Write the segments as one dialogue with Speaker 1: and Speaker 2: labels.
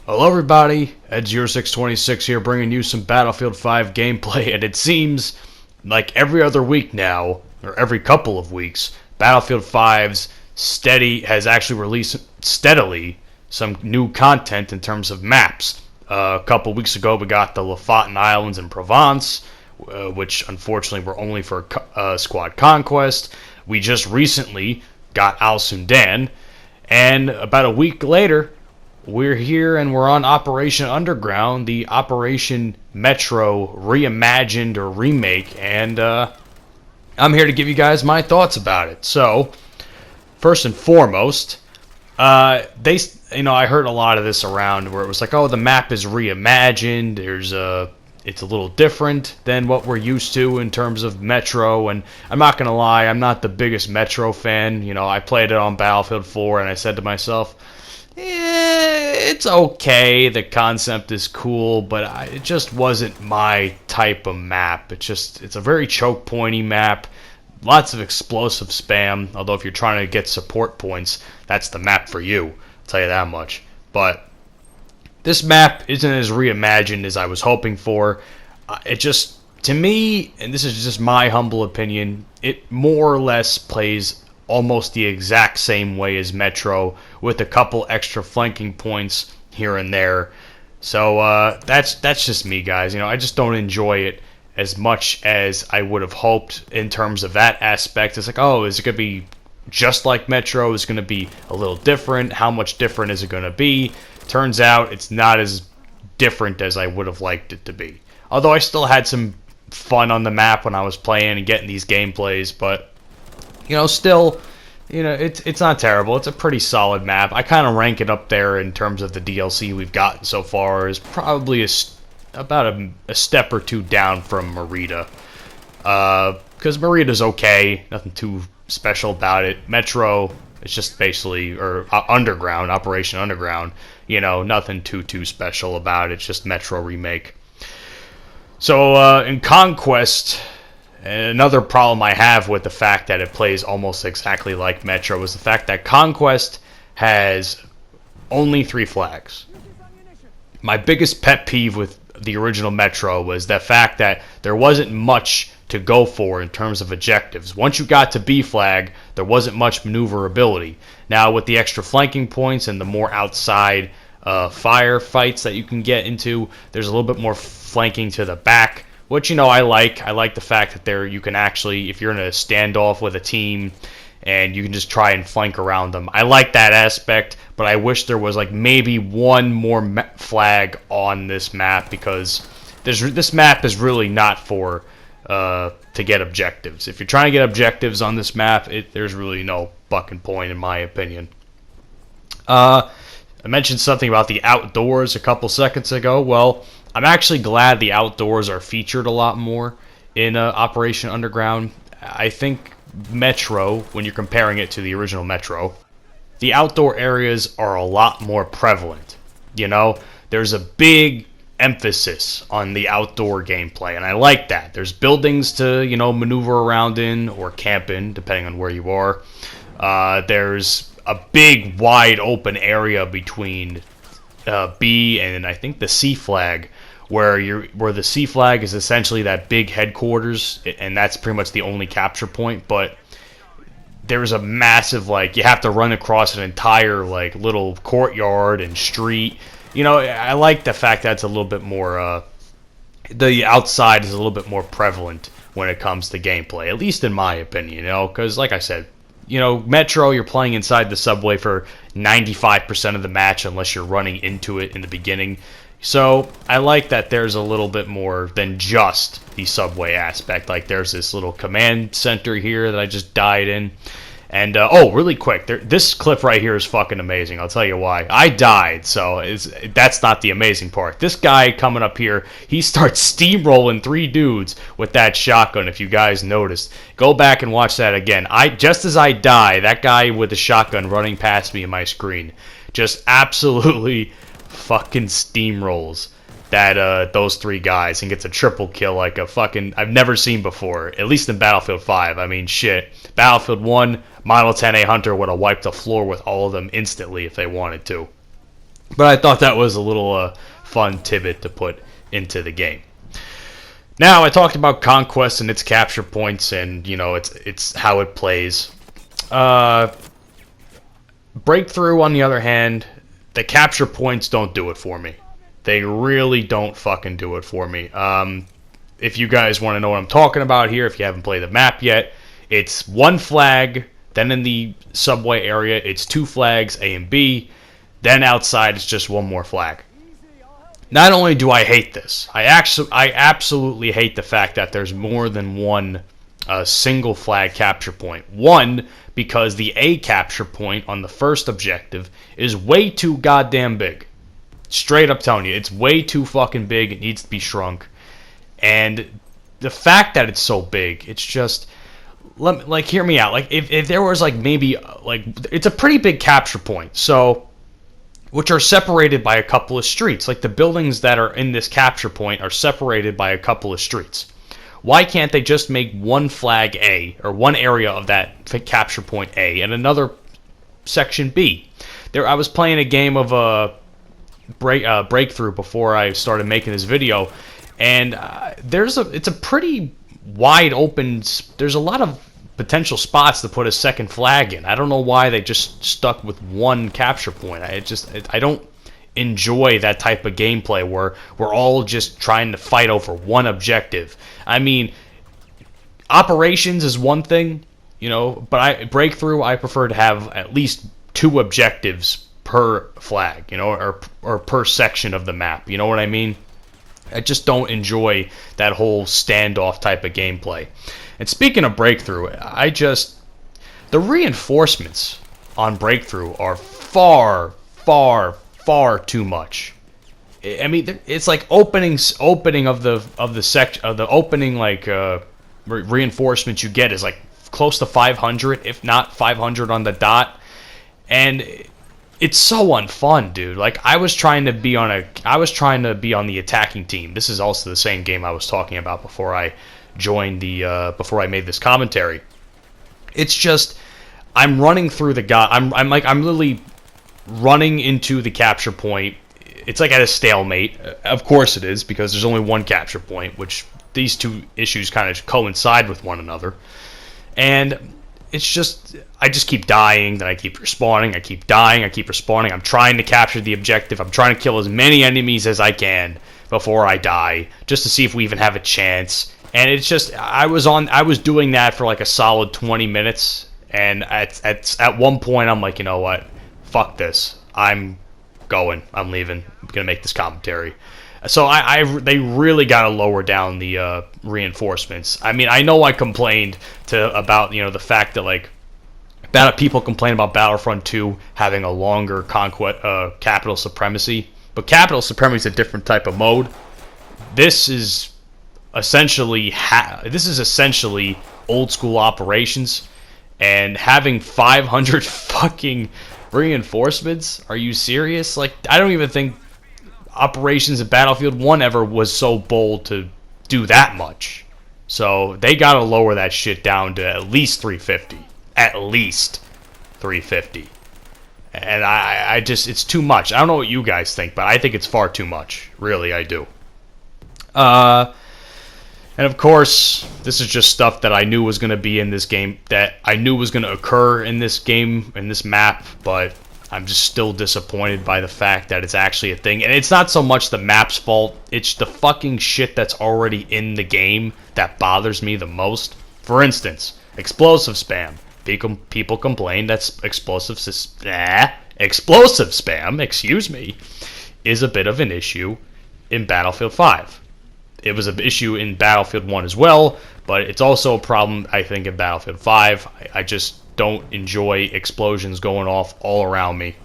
Speaker 1: Hello everybody, Ed0626 here bringing you some Battlefield 5 gameplay, and it seems like every other week now, or every couple of weeks, Battlefield 5's has actually released steadily some new content in terms of maps. A couple weeks ago we got the Lofoten Islands in Provence, which unfortunately were only for Squad Conquest. We just recently got Al Sundan, and about a week later we're here and we're on Operation Underground, the Operation Metro reimagined or remake, and I'm here to give you guys my thoughts about it. So, first and foremost, I heard a lot of this around where it was like, oh, the map is reimagined. It's a little different than what we're used to in terms of Metro, and I'm not gonna lie, I'm not the biggest Metro fan. I played it on Battlefield 4, and I said to myself, it's okay, the concept is cool, but it just wasn't my type of map. It's a very choke pointy map, lots of explosive spam, although if you're trying to get support points, that's the map for you, I'll tell you that much. But this map isn't as reimagined as I was hoping for. To me, and this is just my humble opinion, it more or less plays almost the exact same way as Metro, with a couple extra flanking points here and there. So that's just me, guys. I just don't enjoy it as much as I would have hoped in terms of that aspect. It's like, oh, is it going to be just like Metro? Is it going to be a little different? How much different is it going to be? Turns out it's not as different as I would have liked it to be. Although I still had some fun on the map when I was playing and getting these gameplays, but still, it's not terrible. It's a pretty solid map. I kind of rank it up there in terms of the DLC we've gotten so far as probably about a step or two down from Merida. Because Merida's okay, nothing too special about it. Metro, it's just basically, Underground, Operation Underground, nothing too special about it. It's just Metro remake. So in Conquest, another problem I have with the fact that it plays almost exactly like Metro is the fact that Conquest has only 3 flags. My biggest pet peeve with the original Metro was the fact that there wasn't much to go for in terms of objectives. Once you got to B flag, there wasn't much maneuverability. Now with the extra flanking points and the more outside fire fights that you can get into, there's a little bit more flanking to the back, which I like. I like the fact that you can actually, if you're in a standoff with a team, and you can just try and flank around them. I like that aspect, but I wish there was maybe one more flag on this map, because this map is really not for to get objectives. If you're trying to get objectives on this map, there's really no fucking point in my opinion. I mentioned something about the outdoors a couple seconds ago. Well, I'm actually glad the outdoors are featured a lot more in Operation Underground. I think Metro, when you're comparing it to the original Metro, the outdoor areas are a lot more prevalent. There's a big emphasis on the outdoor gameplay, and I like that. There's buildings to, maneuver around in or camp in, depending on where you are. There's a big, wide open area between B and I think the C flag, where the C flag is essentially that big headquarters, and that's pretty much the only capture point. But there's a massive, you have to run across an entire little courtyard and street. I like the fact that it's a little bit more the outside is a little bit more prevalent when it comes to gameplay, at least in my opinion. Because like I said, Metro, you're playing inside the subway for 95% of the match unless you're running into it in the beginning. So I like that there's a little bit more than just the subway aspect. There's this little command center here that I just died in. And, really quick, this clip right here is fucking amazing. I'll tell you why. I died, so that's not the amazing part. This guy coming up here, he starts steamrolling 3 dudes with that shotgun, if you guys noticed. Go back and watch that again. Just as I die, that guy with the shotgun running past me in my screen just absolutely fucking steamrolls those 3 guys and gets a triple kill like a fucking I've never seen before, at least in Battlefield 5. I mean, shit. Battlefield 1, Model 10A Hunter would have wiped the floor with all of them instantly if they wanted to. But I thought that was a little fun tidbit to put into the game. Now, I talked about Conquest and its capture points and, it's how it plays. Breakthrough, on the other hand, the capture points don't do it for me. They really don't fucking do it for me. If you guys want to know what I'm talking about here, if you haven't played the map yet, it's one flag, then in the subway area, it's two flags, A and B, then outside, it's just one more flag. Not only do I hate this, I absolutely hate the fact that there's more than one single flag capture point. One, because the A capture point on the first objective is way too goddamn big. Straight up telling you, it's way too fucking big. It needs to be shrunk. And the fact that it's so big, it's just... hear me out. If there was, it's a pretty big capture point. So... which are separated by a couple of streets. Like, the buildings that are in this capture point are separated by a couple of streets. Why can't they just make one flag A, or one area of that capture point A, and another section B? I was playing a game of Breakthrough before I started making this video, and it's a pretty wide open... there's a lot of potential spots to put a second flag in. I don't know why they just stuck with one capture point. I don't enjoy that type of gameplay where we're all just trying to fight over one objective. I mean, operations is one thing, but Breakthrough, I prefer to have at least two objectives per flag, or per section of the map. You know what I mean? I just don't enjoy that whole standoff type of gameplay. And speaking of Breakthrough, the reinforcements on Breakthrough are far, far, far too much. I mean, it's like opening of the opening reinforcements you get is like close to 500, if not 500 on the dot, and it's so unfun, dude. Like, I was trying to be on the attacking team. This is also the same game I was talking about before I joined before I made this commentary. It's just, I'm running through I'm literally running into the capture point. It's like at a stalemate. Of course it is, because there's only one capture point, which these two issues kind of coincide with one another. And it's just, I just keep dying, then I keep respawning, I keep dying, I keep respawning. I'm trying to capture the objective. I'm trying to kill as many enemies as I can before I die, just to see if we even have a chance. And it's just, I was doing that for like a solid 20 minutes, and at one point I'm like, you know what, fuck this, I'm leaving, I'm gonna make this commentary. So they really gotta lower down the reinforcements. I mean, I know I complained about the fact that people complain about Battlefront 2 having a longer capital supremacy, but capital supremacy is a different type of mode. This is essentially old school operations, and having 500 fucking reinforcements. Are you serious? Like, I don't even think operations in Battlefield 1 ever was so bold to do that much. So they gotta lower that shit down to at least 350. At least 350. And I just, it's too much. I don't know what you guys think, but I think it's far too much. Really, I do. And of course, this is just stuff that I knew was going to be in this game, that I knew was going to occur in this game, in this map, but I'm just still disappointed by the fact that it's actually a thing. And it's not so much the map's fault, it's the fucking shit that's already in the game that bothers me the most. For instance, explosive spam. People complain that explosive spam, excuse me, is a bit of an issue in Battlefield 5. It was an issue in Battlefield 1 as well, but it's also a problem, I think, in Battlefield 5. I just don't enjoy explosions going off all around me.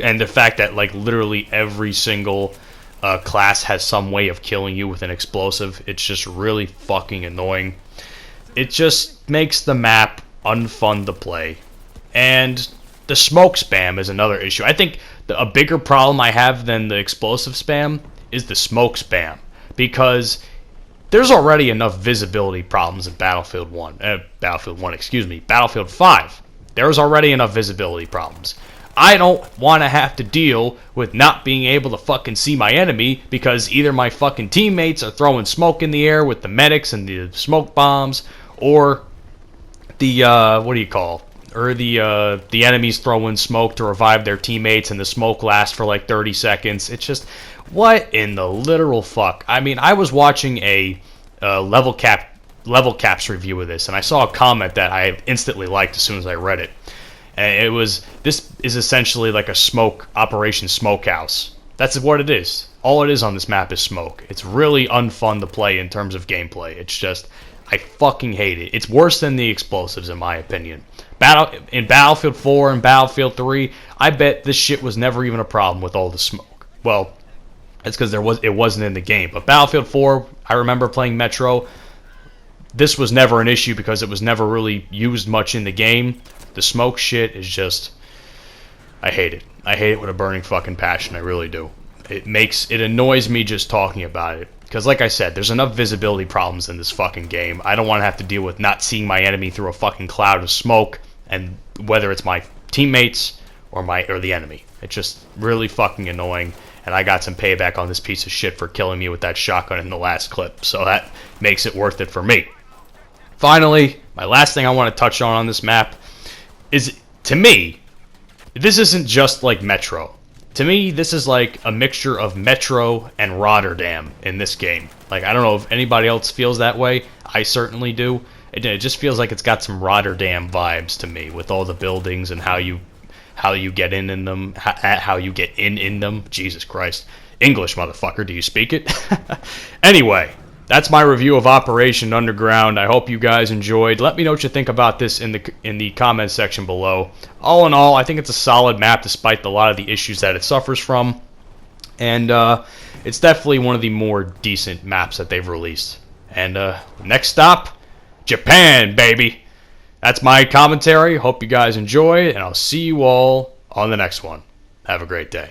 Speaker 1: And the fact that, like, literally every single class has some way of killing you with an explosive, it's just really fucking annoying. It just makes the map unfun to play. And the smoke spam is another issue. I think a bigger problem I have than the explosive spam is the smoke spam. Because there's already enough visibility problems in Battlefield 5. There's already enough visibility problems. I don't want to have to deal with not being able to fucking see my enemy because either my fucking teammates are throwing smoke in the air with the medics and the smoke bombs, or the the enemies throwing smoke to revive their teammates, and the smoke lasts for like 30 seconds. It's just, what in the literal fuck? I mean, I was watching a level caps review of this, and I saw a comment that I instantly liked as soon as I read it. And it was, this is essentially like a Operation Smokehouse. That's what it is. All it is on this map is smoke. It's really unfun to play in terms of gameplay. It's just, I fucking hate it. It's worse than the explosives, in my opinion. In Battlefield 4 and Battlefield 3, I bet this shit was never even a problem with all the smoke. Well, it's because it wasn't in the game. But Battlefield 4, I remember playing Metro. This was never an issue because it was never really used much in the game. The smoke shit is just, I hate it. I hate it with a burning fucking passion. I really do. It annoys me just talking about it. Because like I said, there's enough visibility problems in this fucking game. I don't want to have to deal with not seeing my enemy through a fucking cloud of smoke, and whether it's my teammates or the enemy. It's just really fucking annoying, and I got some payback on this piece of shit for killing me with that shotgun in the last clip, so that makes it worth it for me. Finally, my last thing I want to touch on this map is, to me, this isn't just like Metro. To me, this is like a mixture of Metro and Rotterdam in this game. Like, I don't know if anybody else feels that way. I certainly do. It just feels like it's got some Rotterdam vibes to me, with all the buildings and how you get in them, how you get in them. Jesus Christ. English, motherfucker, do you speak it? Anyway, that's my review of Operation Underground. I hope you guys enjoyed. Let me know what you think about this in the comment section below. All in all, I think it's a solid map despite a lot of the issues that it suffers from. And it's definitely one of the more decent maps that they've released. And next stop, Japan, baby. That's my commentary. Hope you guys enjoy, and I'll see you all on the next one. Have a great day.